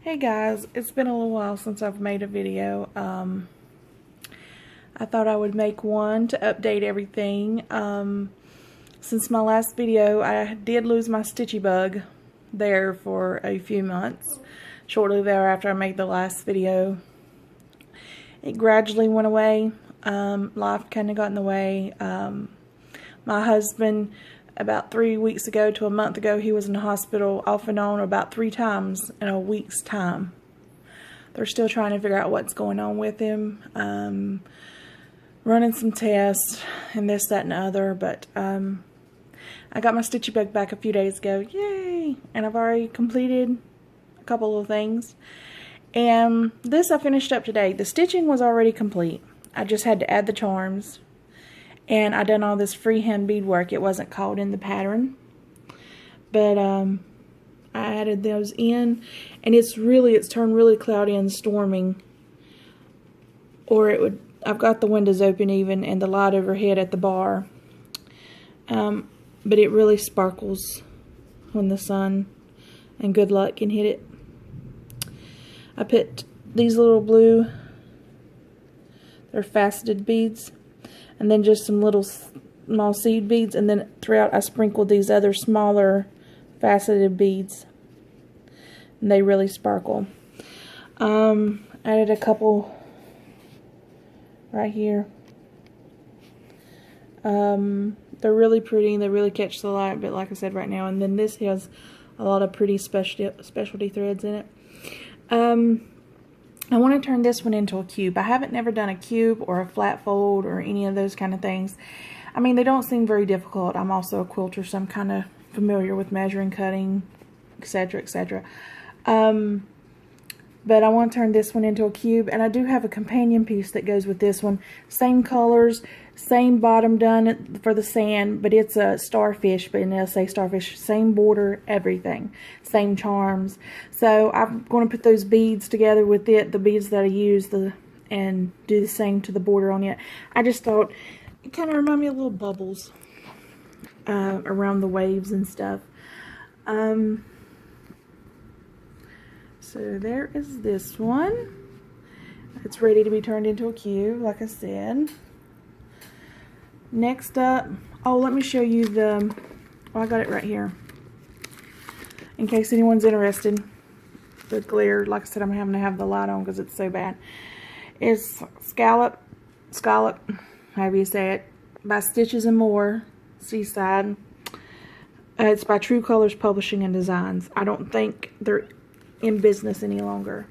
Hey guys, it's been a little while since I've made a video. I thought I would make one to update everything. Since my last video, I did lose my stitchy bug there for a few months. Shortly thereafter I made the last video. It gradually went away. Life kind of got in the way. My husband, about 3 weeks ago to a month ago, he was in the hospital off and on about 3 times in a week's time. They're still trying to figure out what's going on with him. Running some tests and this, that, and the other. But I got my stitchy bug back a few days ago. Yay! And I've already completed a couple of things. And this I finished up today. The stitching was already complete. I just had to add the charms. And I done all this freehand beadwork. It wasn't caught in the pattern. But I added those in. And it's turned really cloudy and storming. Or it would, I've got the windows open even and the light overhead at the bar. But it really sparkles when the sun and good luck can hit it. I put these little blue, they're faceted beads. And then just some little small seed beads, and then throughout I sprinkled these other smaller faceted beads, and they really sparkle. Added a couple right here. They're really pretty and they really catch the light, but like I said, right now. And then this has a lot of pretty specialty threads in it. I want to turn this one into a cube. I haven't never done a cube or a flat fold or any of those kind of things. I mean, they don't seem very difficult. I'm also a quilter, so I'm kind of familiar with measuring, cutting, etc., etc. But I want to turn this one into a cube, and I do have a companion piece that goes with this one. Same colors, same bottom done for the sand, but it's a starfish, but it'll say starfish, same border, everything, same charms. So I'm going to put those beads together with it, the beads that I use, and do the same to the border on it. I just thought it kind of reminded me of little bubbles around the waves and stuff. So there is this one. It's ready to be turned into a cube, like I said. Next up, oh, let me show you the, oh, I got it right here. In case anyone's interested. The glare, like I said, I'm having to have the light on because it's so bad. It's Scallop, however you say it, by Stitches and More, Seaside. It's by True Colors Publishing and Designs. I don't think they're in business any longer.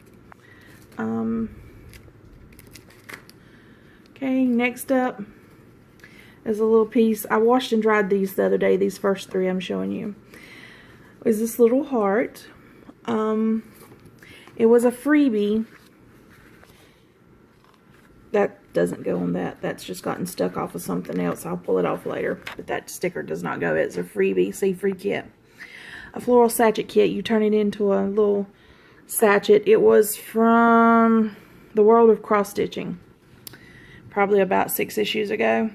Okay, next up is a little piece. I washed and dried these the other day. These first 3 I'm showing you. Is this little heart. It was a freebie. That doesn't go on that. That's just gotten stuck off of something else. I'll pull it off later. But that sticker does not go. It's a freebie. See, free kit. A floral sachet kit. You turn it into a little sachet. It was from the World of Cross Stitching. Probably about 6 issues ago.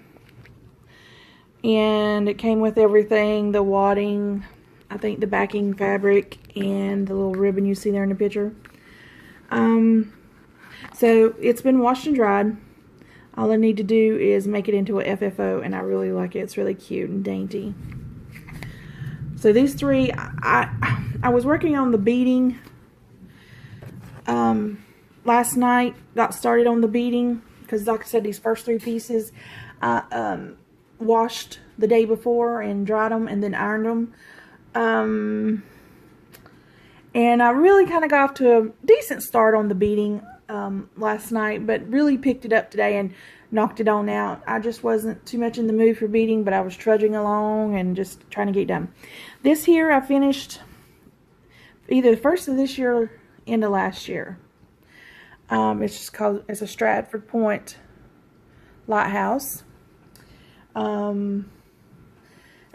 And it came with everything. The wadding, I think the backing fabric, and the little ribbon you see there in the picture. So it's been washed and dried. All I need to do is make it into a FFO, and I really like it. It's really cute and dainty. So these 3, I was working on the beading last night. Got started on the beading because, like I said, these first 3 pieces I washed the day before and dried them and then ironed them. And I really kind of got off to a decent start on the beading last night, but really picked it up today and knocked it on out. I just wasn't too much in the mood for beading, but I was trudging along and just trying to get it done. This here I finished either the first of this year or end of last year. It's just called, it's a Stratford Point lighthouse. And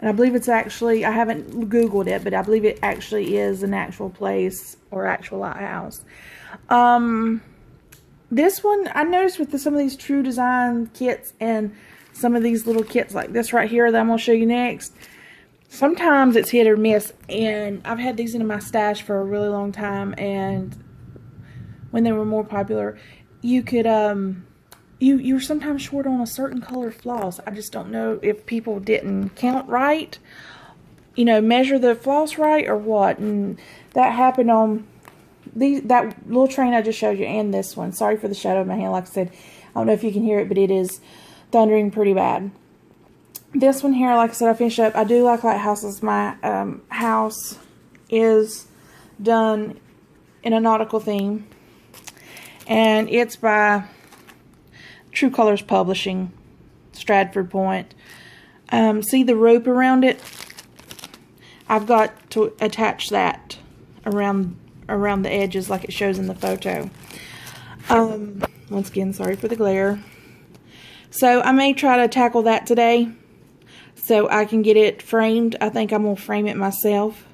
I believe it's actually, I haven't Googled it, but I believe it actually is an actual place or actual lighthouse. This one, I noticed with some of these True Design kits and some of these little kits like this right here that I'm going to show you next, sometimes it's hit or miss. And I've had these in my stash for a really long time, and when they were more popular, you could, you were sometimes short on a certain color floss. I just don't know if people didn't count right, you know, measure the floss right or what. And that happened on that little train I just showed you and this one. Sorry for the shadow of my hand. Like I said, I don't know if you can hear it, but it is thundering pretty bad. This one here, like I said, I finished up. I do like lighthouses. My house is done in a nautical theme, and it's by True Colors Publishing, Stratford Point. See the rope around it? I've got to attach that around the edges like it shows in the photo. Once again, sorry for the glare. So I may try to tackle that today so I can get it framed. I think I'm going to frame it myself.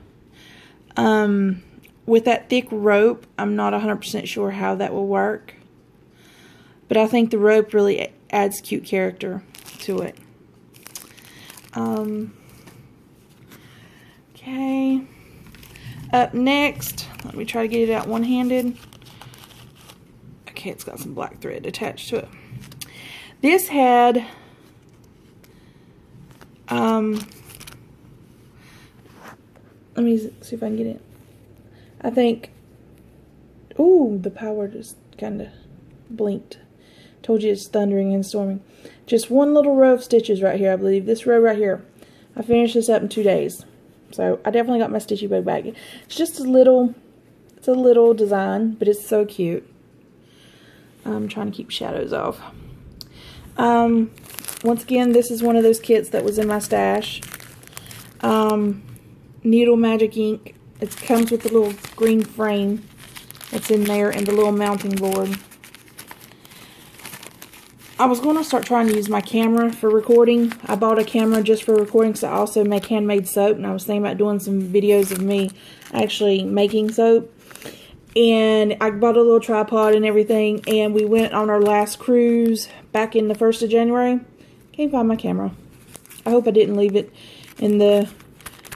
With that thick rope, I'm not 100% sure how that will work. But I think the rope really adds cute character to it. Okay. Up next, let me try to get it out one-handed. Okay, it's got some black thread attached to it. This had let me see if I can get it. I think, ooh, the power just kind of blinked. Told you it's thundering and storming. Just one little row of stitches right here, I believe. This row right here. I finished this up in 2 days. So I definitely got my Stitchy bow back. It's just a little, it's a little design, but it's so cute. I'm trying to keep shadows off. Once again, this is one of those kits that was in my stash. Needle Magic ink. It comes with the little green frame that's in there and the little mounting board. I was going to start trying to use my camera for recording. I bought a camera just for recording because I also make handmade soap, and I was thinking about doing some videos of me actually making soap. And I bought a little tripod and everything, and we went on our last cruise back in the 1st of January. Can't find my camera. I hope I didn't leave it in the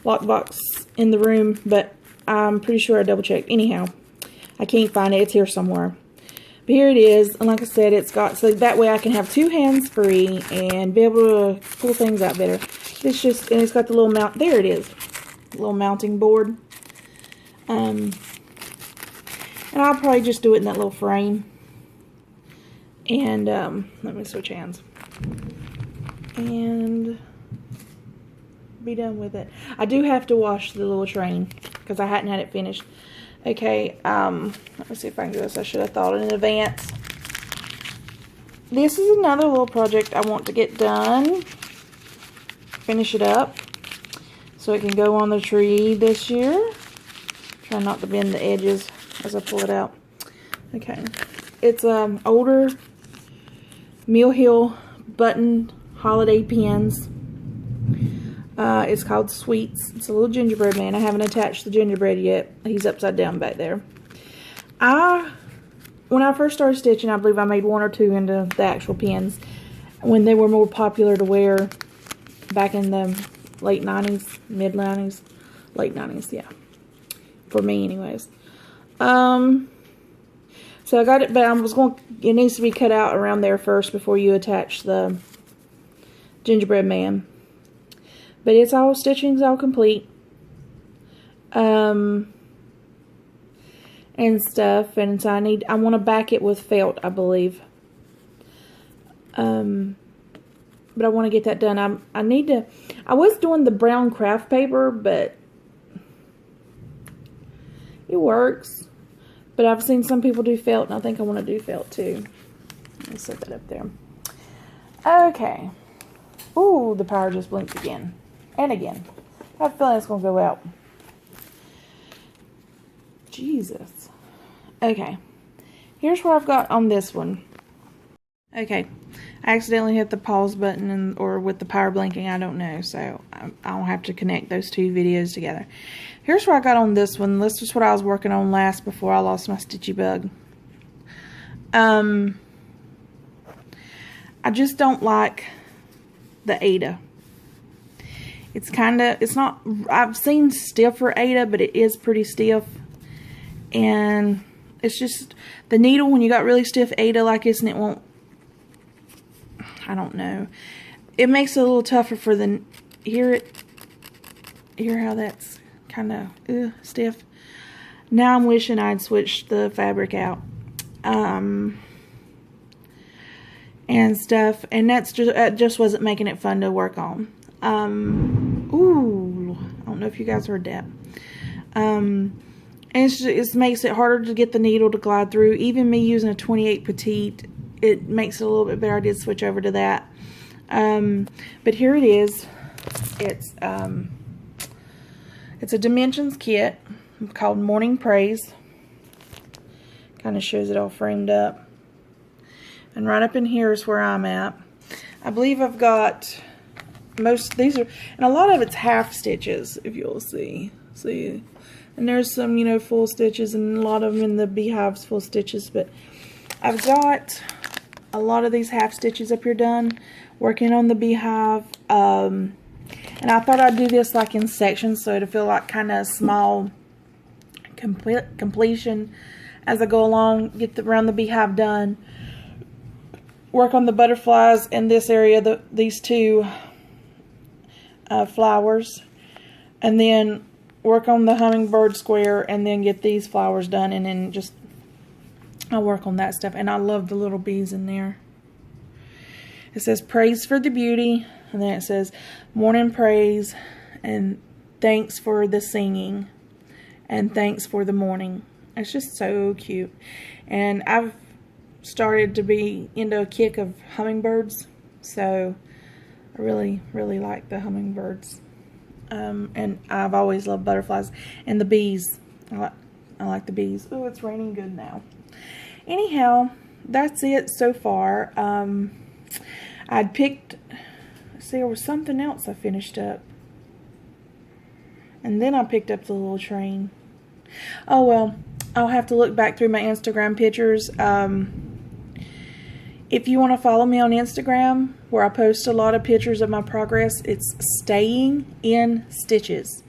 lockbox in the room, but I'm pretty sure I double checked. Anyhow, I can't find it. It's here somewhere. But here it is, and like I said, it's got, so that way I can have 2 hands free and be able to pull things out better. It's just, and it's got the little mount, there it is, little mounting board. And I'll probably just do it in that little frame. And, let me switch hands. And be done with it. I do have to wash the little train, because I hadn't had it finished. Okay, let me see if I can do this. I should have thought in advance. This is another little project I want to get done. Finish it up so it can go on the tree this year. Try not to bend the edges as I pull it out. Okay, it's older Mill Hill button holiday pins. It's called Sweets. It's a little gingerbread man. I haven't attached the gingerbread yet. He's upside down back there. When I first started stitching, I believe I made 1 or 2 into the actual pins when they were more popular to wear back in the late 90s, mid 90s, late 90s, yeah. For me anyways. So I got it, but it needs to be cut out around there first before you attach the gingerbread man. But it's all, stitching's all complete. And stuff. And so I want to back it with felt, I believe. But I want to get that done. I was doing the brown craft paper, but it works. But I've seen some people do felt, and I think I want to do felt too. Let me set that up there. Okay. Ooh, the power just blinked again. And again. I have a feeling it's going to go out. Jesus. Okay. Here's what I've got on this one. Okay. I accidentally hit the pause button or with the power blinking. I don't know. So I'll have to connect those 2 videos together. Here's what I got on this one. This is what I was working on last before I lost my Stitchy bug. I just don't like the Ada. It's not, I've seen stiffer Ada, but it is pretty stiff. And It's just the needle when you got really stiff Aida like this and it won't, I don't know. It makes it a little tougher for the, hear how that's kind of stiff. Now I'm wishing I'd switched the fabric out. And stuff, and that just wasn't making it fun to work on. Ooh, I don't know if you guys heard that. And it makes it harder to get the needle to glide through. Even me using a 28 petite, it makes it a little bit better. I did switch over to that. But here it is. It's a Dimensions kit called Morning Praise. Kind of shows it all framed up. And right up in here is where I'm at. I believe I've got most, these are, and a lot of it's half stitches, if you'll see. See, and there's some, you know, full stitches, and a lot of them in the beehives full stitches, but I've got a lot of these half stitches up here done, working on the beehive, and I thought I'd do this like in sections, so it'll feel like kind of small completion as I go along, get around the beehive done. Work on the butterflies in this area, these two flowers, and then work on the hummingbird square, and then get these flowers done, and then just I'll work on that stuff. And I love the little bees in there. It says praise for the beauty, and then it says morning praise, and thanks for the singing, and thanks for the morning. It's just so cute. And I've started to be into a kick of hummingbirds, so I really like the hummingbirds, and I've always loved butterflies and the bees. I like the bees. Oh, it's raining good now. Anyhow, that's it so far. I'd picked, see, there was something else I finished up, and then I picked up the little train. Oh well, I'll have to look back through my Instagram pictures. If you want to follow me on Instagram, where I post a lot of pictures of my progress, it's Staying in Stitches.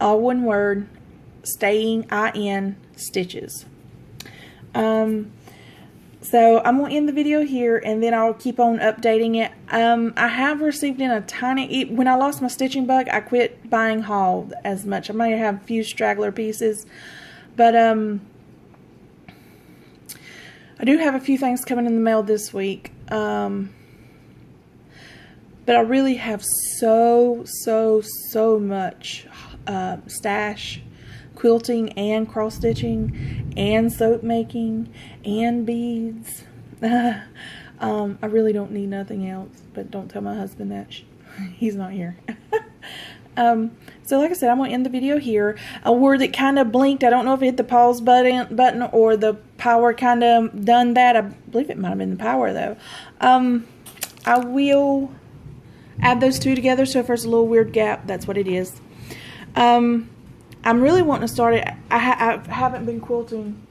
All one word, Staying in Stitches. So I'm going to end the video here, and then I'll keep on updating it. I have received in a tiny, when I lost my stitching bug, I quit buying haul as much. I might have a few straggler pieces, but I do have a few things coming in the mail this week, but I really have so much stash, quilting and cross stitching and soap making and beads. I really don't need nothing else, but don't tell my husband that. He's not here. So like I said, I'm going to end the video here. A word that kind of blinked. I don't know if it hit the pause button or the power kind of done that. I believe it might have been the power though. I will add those two together, so if there's a little weird gap, that's what it is. I'm really wanting to start it. I haven't been quilting.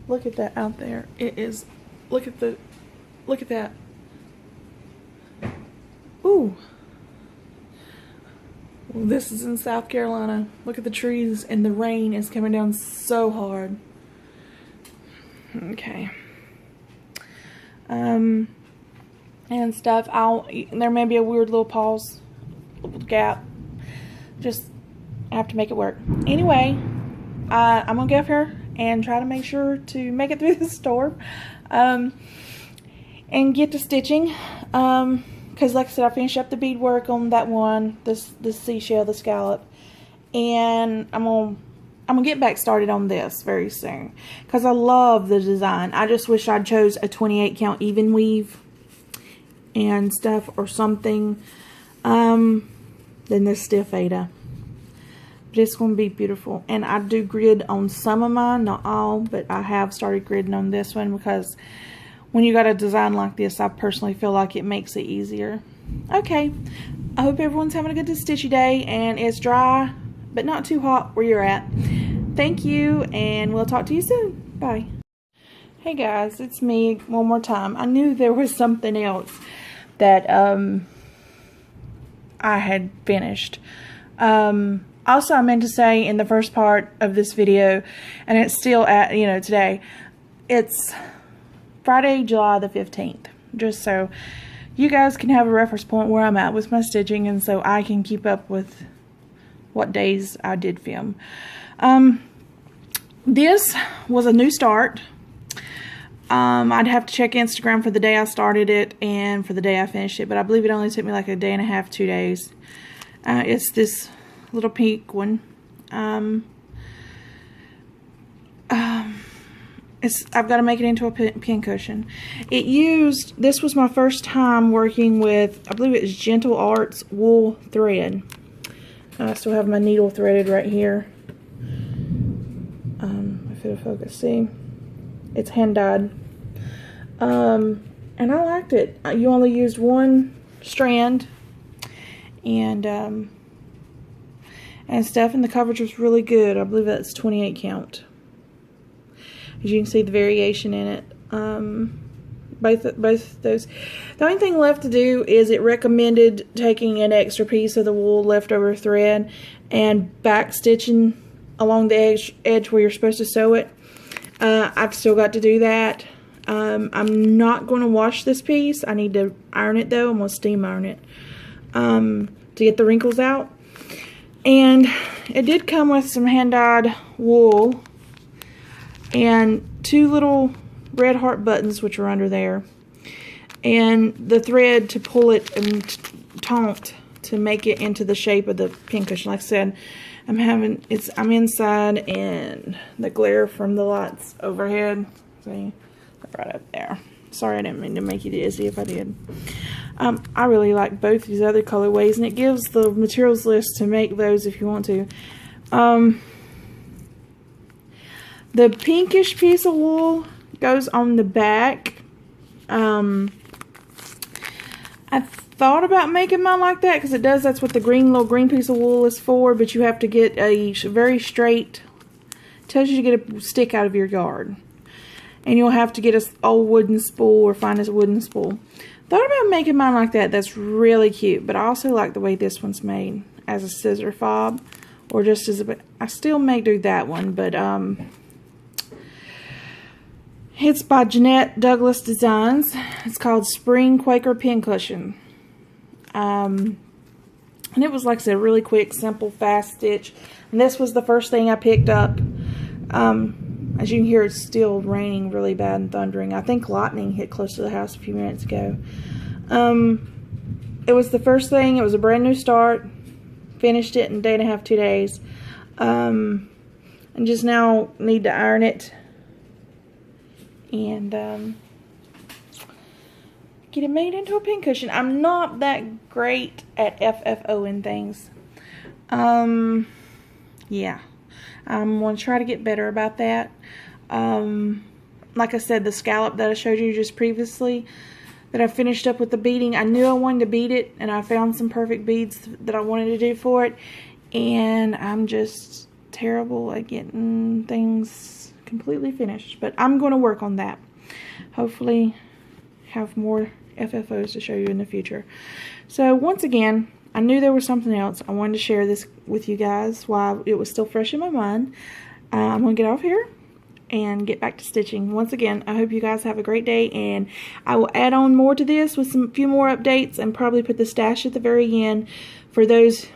Look at that out there. It is, look at that. Ooh. Well, this is in South Carolina. Look at the trees, and the rain is coming down so hard. Okay. And stuff. There may be a weird little pause, little gap. Just have to make it work. Anyway, I'm gonna get up here and try to make sure to make it through the storm, and get to stitching. Because like I said, I finished up the beadwork on that one, this seashell, the scallop, and I'm gonna get back started on this very soon because I love the design. I just wish I'd chose a 28 count even weave and stuff or something than this stiff Aida. But it's gonna be beautiful, and I do grid on some of mine, not all, but I have started gridding on this one because when you got a design like this, I personally feel like it makes it easier. Okay, I hope everyone's having a good stitchy day, and it's dry, but not too hot where you're at. Thank you, and we'll talk to you soon. Bye. Hey guys, it's me one more time. I knew there was something else that I had finished. Also, I meant to say in the first part of this video, and it's still at, today, it's Friday, July the 15th. Just so you guys can have a reference point where I'm at with my stitching, and so I can keep up with what days I did film. This was a new start. I'd have to check Instagram for the day I started it and for the day I finished it, but I believe it only took me like a day and a half, 2 days. It's this little pink one. I've got to make it into a pin cushion. This was my first time working with, I believe it was Gentle Arts wool thread. I still have my needle threaded right here. If it'll focus, see? It's hand dyed. And I liked it. You only used one strand and stuff, and the coverage was really good. I believe that's 28 count. As you can see the variation in it. Both those. The only thing left to do is it recommended taking an extra piece of the wool leftover thread and back stitching along the edge where you're supposed to sew it. I've still got to do that. I'm not going to wash this piece. I need to iron it though. I'm going to steam iron it to get the wrinkles out. And it did come with some hand-dyed wool and 2 little red heart buttons, which are under there, and the thread to pull it and taunt to make it into the shape of the pincushion. Like I said, I'm inside, and the glare from the lights overhead, see, right up there. Sorry, I didn't mean to make you dizzy if I did. I really like both these other colorways, and it gives the materials list to make those if you want to. The pinkish piece of wool goes on the back. I thought about making mine like that because it does. That's what the little green piece of wool is for. But you have to get a very straight. Tells you to get a stick out of your yard, and you'll have to get an old wooden spool or find a wooden spool. Thought about making mine like that. That's really cute. But I also like the way this one's made as a scissor fob, or just as a. I still may do that one, but it's by Jeanette Douglas Designs. It's called Spring Quaker Pincushion. And it was, like I said, really quick, simple, fast stitch. And this was the first thing I picked up. As you can hear, it's still raining really bad and thundering. I think lightning hit close to the house a few minutes ago. It was the first thing. It was a brand new start. Finished it in a day and a half, 2 days. And just now need to iron it. And get it made into a pincushion. I'm not that great at FFOing things. Yeah. I'm going to try to get better about that. Like I said, the scallop that I showed you just previously, that I finished up with the beading, I knew I wanted to bead it, and I found some perfect beads that I wanted to do for it, and I'm just terrible at getting things completely finished. But I'm going to work on that. Hopefully have more FFOs to show you in the future. So once again, I knew there was something else. I wanted to share this with you guys while it was still fresh in my mind. I'm going to get off here and get back to stitching. Once again, I hope you guys have a great day, and I will add on more to this with a few more updates and probably put the stash at the very end for those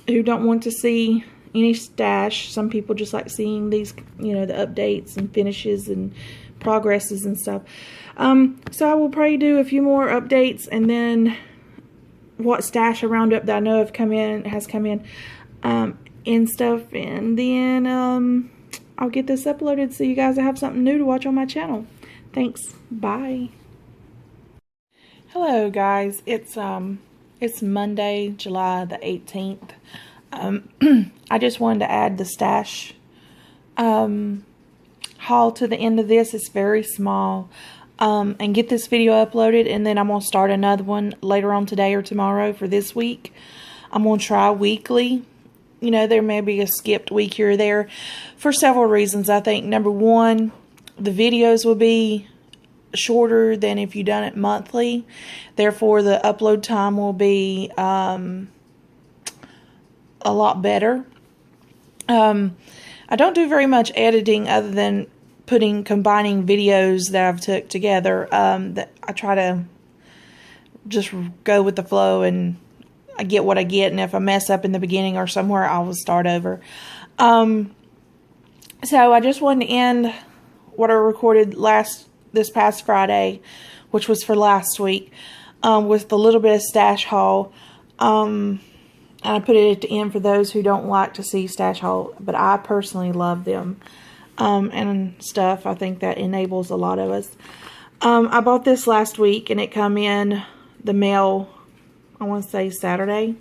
who don't want to see any stash. Some people just like seeing these, the updates and finishes and progresses and stuff. So I will probably do a few more updates, and then what stash I round up that I know has come in, and stuff, and then I'll get this uploaded so you guys have something new to watch on my channel. Thanks. Bye. Hello guys. It's Monday, July the 18th. I just wanted to add the stash haul to the end of this. It's very small. And get this video uploaded, and then I'm going to start another one later on today or tomorrow for this week. I'm going to try weekly. There may be a skipped week here or there for several reasons. I think number one, the videos will be shorter than if you've done it monthly. Therefore, the upload time will be a lot better. I don't do very much editing other than combining videos that I've took together. That I try to just go with the flow, and I get what I get, and if I mess up in the beginning or somewhere, I will start over. So I just wanted to end what I recorded this past Friday, which was for last week, with a little bit of stash haul. And I put it at the end for those who don't like to see stash haul, but I personally love them and stuff. I think that enables a lot of us. I bought this last week, and it come in the mail, I want to say Saturday.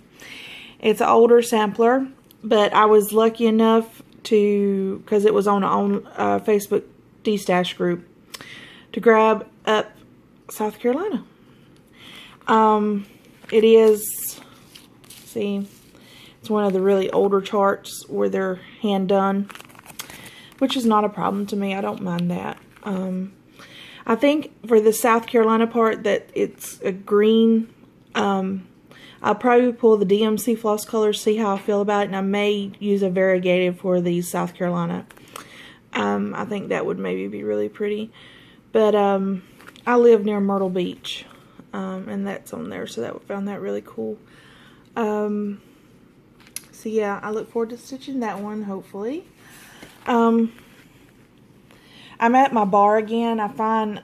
It's an older sampler, but I was lucky enough to, because it was on a Facebook D-Stash group, to grab up South Carolina. It is, see, it's one of the really older charts where they're hand done, which is not a problem to me. I don't mind that. I think for the South Carolina part that it's a green. I'll probably pull the DMC floss colors, see how I feel about it, and I may use a variegated for the South Carolina. I think that would maybe be really pretty. But I live near Myrtle Beach, and that's on there, so I found that really cool. So yeah, I look forward to stitching that one, hopefully. I'm at my bar again. I find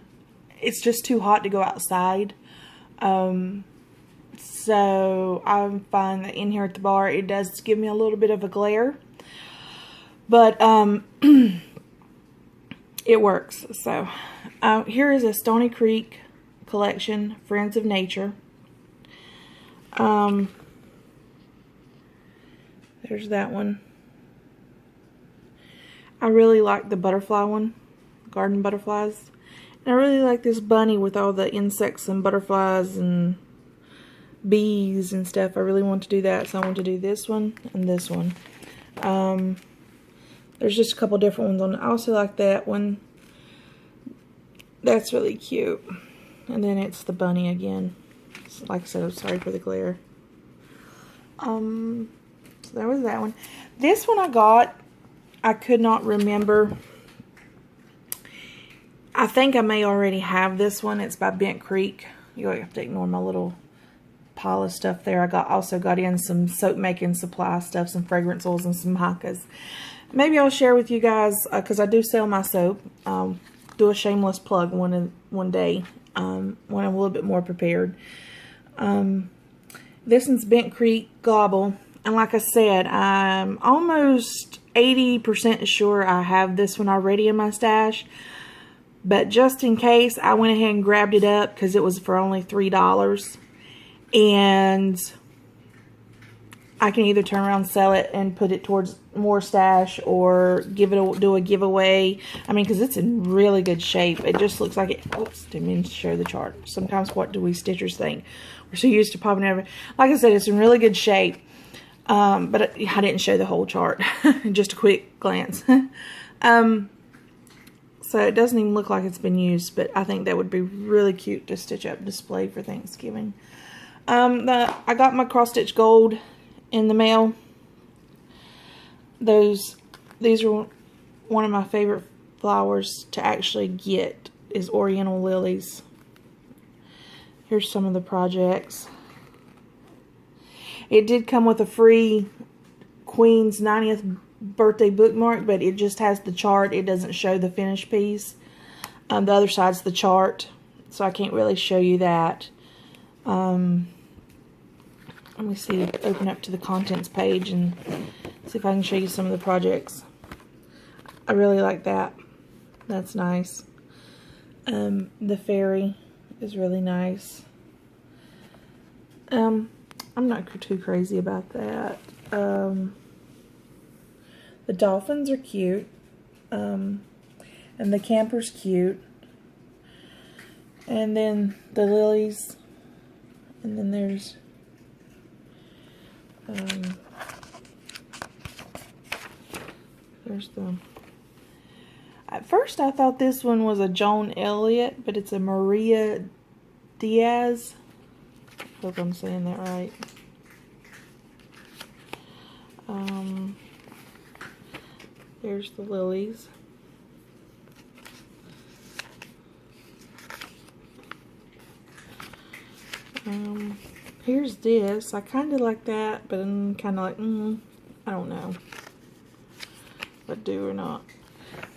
it's just too hot to go outside. So I find that in here at the bar, it does give me a little bit of a glare. But it works. So here is a Stony Creek collection, Friends of Nature. There's that one. I really like the butterfly one, garden butterflies. And I really like this bunny with all the insects and butterflies and bees and stuff. I really want to do that, so I want to do this one and this one. There's just a couple different ones on it. I also like that one. That's really cute. And then it's the bunny again. Like I said, I'm sorry for the glare. So there was that one. This one I got, I could not remember. I think I may already have this one. It's by Bent Creek. You have to ignore my little pile of stuff there. I also got in some soap making supply stuff, some fragrance oils, and some micas. Maybe I'll share with you guys, because I do sell my soap. Do a shameless plug one day when I'm a little bit more prepared. This one's Bent Creek Gobble. And like I said, I'm almost 80% sure I have this one already in my stash. But just in case, I went ahead and grabbed it up because it was for only $3. And I can either turn around and sell it and put it towards more stash, or do a giveaway. I mean, because it's in really good shape. It just looks like it. Oops, didn't mean to show the chart. Sometimes what do we stitchers think? We're so used to popping over. Like I said, it's in really good shape. But I didn't show the whole chart. Just a quick glance. So it doesn't even look like it's been used, but I think that would be really cute to stitch up display for Thanksgiving. I got my cross stitch gold in the mail. These are one of my favorite flowers to actually get, is Oriental lilies. Here's some of the projects. It did come with a free Queen's 90th birthday bookmark, but it just has the chart. It doesn't show the finished piece. The other side's the chart, so I can't really show you that. Let me see, open up to the contents page and see if I can show you some of the projects. I really like that. That's nice. The fairy is really nice. I'm not too crazy about that. The dolphins are cute. And the camper's cute. And then the lilies. And then there's the... At first I thought this one was a Joan Elliott, but it's a Maria Diaz. I hope I'm saying that right. There's the lilies. Here's this. I kind of like that, but I'm kind of like, I don't know if I do or not.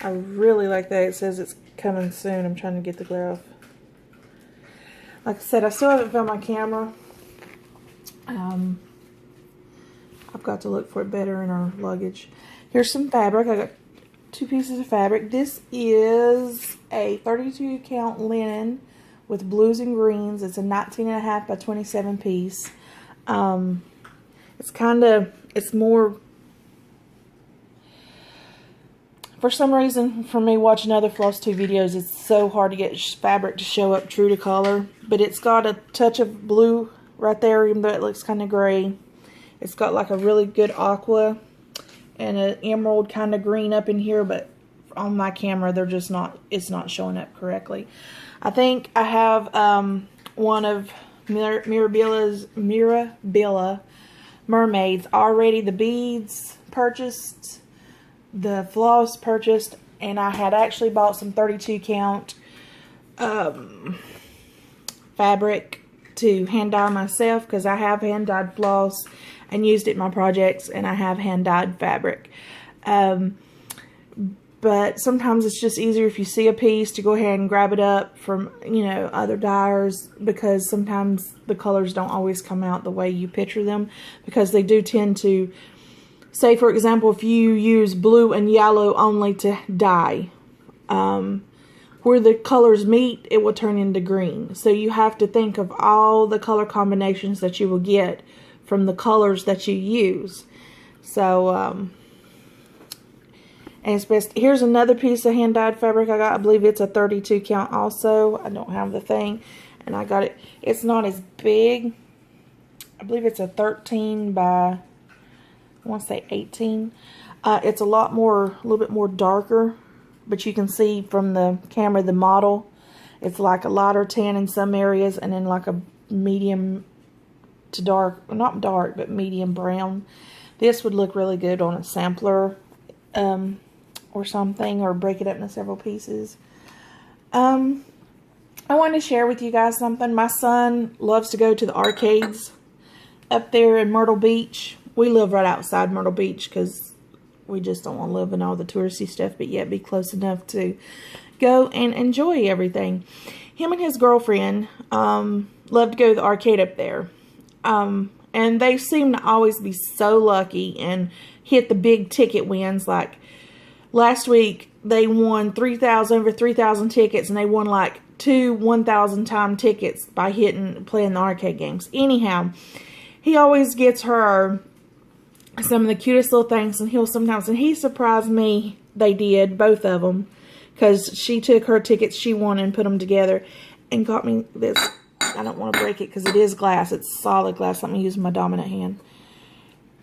I really like that. It says it's coming soon. I'm trying to get the glare off. Like I said, I still haven't found my camera. I've got to look for it better in our luggage. Here's some fabric. I got 2 pieces of fabric. This is a 32 count linen with blues and greens. It's a 19.5 by 27 piece. It's more, for some reason, for me watching other FlossTube videos, it's so hard to get fabric to show up true to color. But it's got a touch of blue right there, even though it looks kind of gray. It's got like a really good aqua and an emerald kind of green up in here, but on my camera it's not showing up correctly. I think I have one of Mirabilla mermaids already. The beads purchased, the floss purchased, and I had actually bought some 32 count fabric to hand dye myself, because I have hand dyed floss and used it in my projects, and I have hand dyed fabric. But sometimes it's just easier if you see a piece to go ahead and grab it up from, other dyers, because sometimes the colors don't always come out the way you picture them, because they do tend to, say for example, if you use blue and yellow only to dye, where the colors meet, it will turn into green. So you have to think of all the color combinations that you will get from the colors that you use. So, and it's best. Here's another piece of hand-dyed fabric I got. I believe it's a 32 count also. I don't have the thing. And I got it. It's not as big. I believe it's a 13 by, I want to say 18. It's a little bit more darker. But you can see from the camera, the model, it's like a lighter tan in some areas, and then like a medium to dark, not dark, but medium brown. This would look really good on a sampler or something, or break it up into several pieces. I wanted to share with you guys something. My son loves to go to the arcades up there in Myrtle Beach. We live right outside Myrtle Beach because we just don't want to live in all the touristy stuff, but yet be close enough to go and enjoy everything. Him and his girlfriend love to go to the arcade up there. And they seem to always be so lucky and hit the big ticket wins. Like last week, they won over 3,000 tickets, and they won like 2 1,000 time tickets by playing the arcade games. Anyhow, he always gets her some of the cutest little things, and he surprised me, they did, both of them, because she took her tickets she won and put them together and got me this. I don't want to break it because it is glass. It's solid glass. Let me use my dominant hand.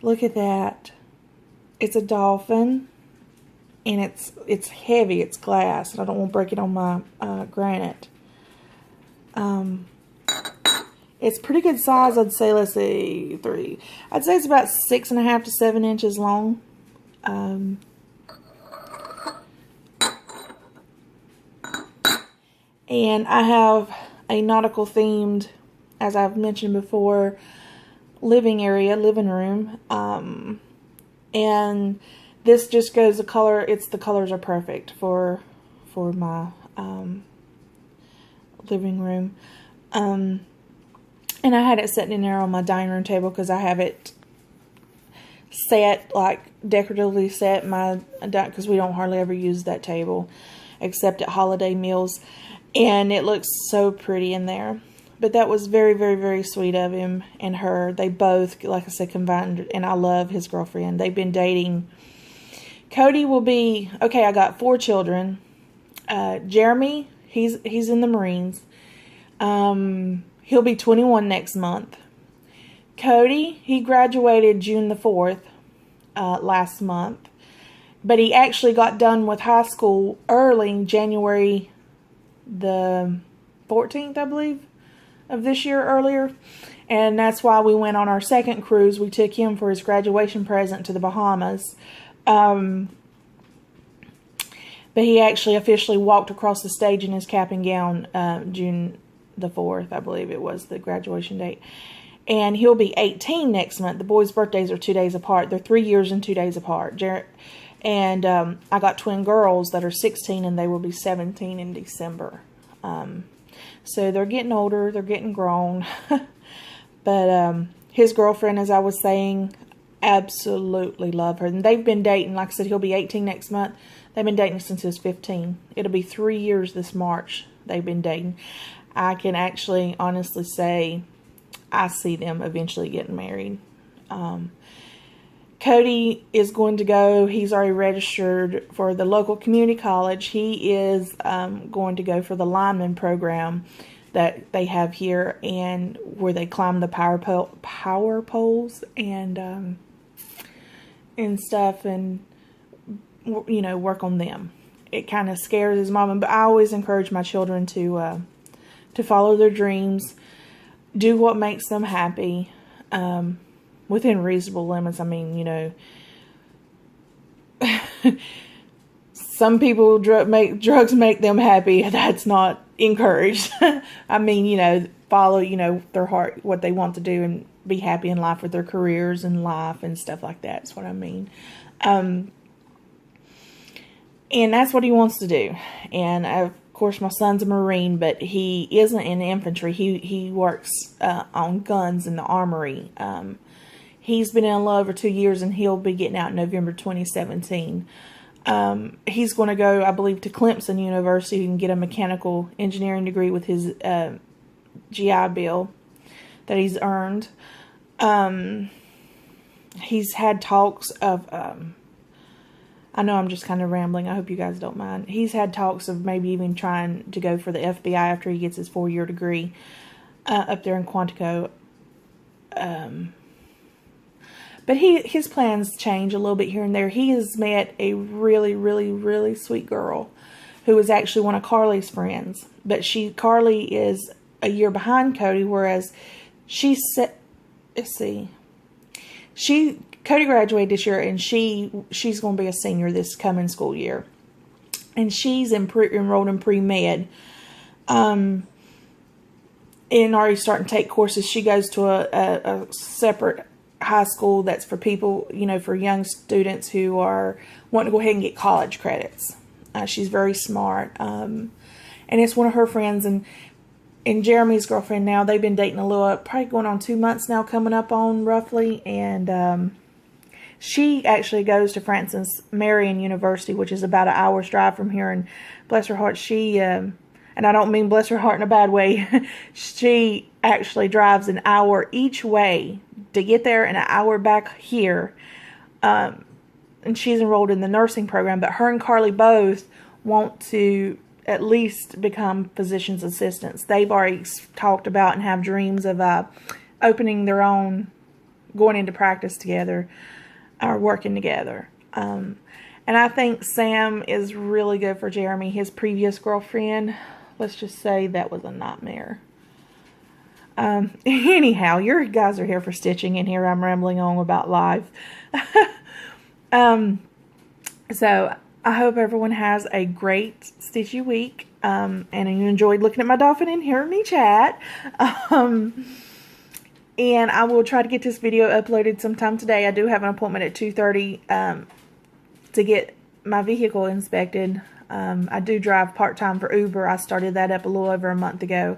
Look at that. It's a dolphin, and it's heavy. It's glass, and I don't want to break it on my granite. It's pretty good size, I'd say. Let's see, I'd say it's about 6.5 to 7 inches long. And I have a nautical themed, as I've mentioned before, living room. And this just goes the colors are perfect for my living room. And I had it sitting in there on my dining room table because I have it set, like decoratively set, because we don't hardly ever use that table except at holiday meals. And it looks so pretty in there. But that was very, very, very sweet of him and her. They both, like I said, combined, and I love his girlfriend. They've been dating. Cody will be, okay, I got 4 children. Jeremy, he's in the Marines. He'll be 21 next month. Cody, he graduated June the 4th last month. But he actually got done with high school early, January the 14th, I believe, of this year earlier. And that's why we went on our second cruise. We took him for his graduation present to the Bahamas. But he actually officially walked across the stage in his cap and gown June the 4th, I believe it was the graduation date. And he'll be 18 next month. The boys' birthdays are 2 days apart. They're 3 years and 2 days apart. And I got twin girls that are 16, and they will be 17 in December. So they're getting older. They're getting grown. But his girlfriend, as I was saying, absolutely love her. And they've been dating. Like I said, he'll be 18 next month. They've been dating since he was 15. It'll be 3 years this March they've been dating. I can actually honestly say I see them eventually getting married. Cody is going to go. He's already registered for the local community college. He is going to go for the lineman program that they have here, and where they climb the power poles and stuff, and you know, work on them. It kind of scares his mom, but I always encourage my children to follow their dreams, do what makes them happy, within reasonable limits. I mean, you know, some people drugs make them happy. That's not encouraged. I mean, you know, follow, you know, their heart, what they want to do, and be happy in life with their careers and life and stuff like that. That's what I mean. And that's what he wants to do. And of course, my son's a Marine, but he isn't in infantry. He works on guns in the armory. He's been in love for 2 years, and he'll be getting out in November 2017. He's going to go, I believe, to Clemson University and get a mechanical engineering degree with his GI Bill that he's earned. He's had talks of, I know I'm just kind of rambling. I hope you guys don't mind. He's had talks of maybe even trying to go for the FBI after he gets his 4-year degree up there in Quantico. But his plans change a little bit here and there. He has met a really, really, really sweet girl who is actually one of Carly's friends. But Carly is a year behind Cody, whereas Cody graduated this year, and she's going to be a senior this coming school year. And she's enrolled in pre-med. And already starting to take courses. She goes to a separate high school that's for people, you know, for young students who are wanting to go ahead and get college credits. She's very smart. And it's one of her friends, and Jeremy's girlfriend now, they've been dating a little, probably going on 2 months now, coming up on roughly. And she actually goes to Francis Marion University, which is about an hour's drive from here. And bless her heart, and I don't mean bless her heart in a bad way, she actually drives an hour each way to get there and an hour back here. And she's enrolled in the nursing program, but her and Carly both want to at least become physician's assistants. They've already talked about and have dreams of opening their own, going into practice together, or working together. And I think Sam is really good for Jeremy. His previous girlfriend, let's just say that was a nightmare. Anyhow, your guys are here for stitching, and here I'm rambling on about life. So I hope everyone has a great stitchy week. And you enjoyed looking at my dolphin and hearing me chat. And I will try to get this video uploaded sometime today. I do have an appointment at 2:30 to get my vehicle inspected. I do drive part-time for Uber. I started that up a little over a month ago.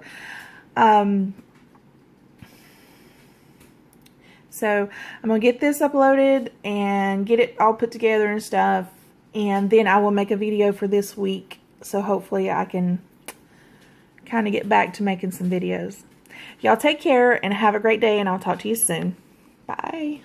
So I'm going to get this uploaded and get it all put together and stuff. And then I will make a video for this week. So hopefully I can kind of get back to making some videos. Y'all take care and have a great day, and I'll talk to you soon. Bye.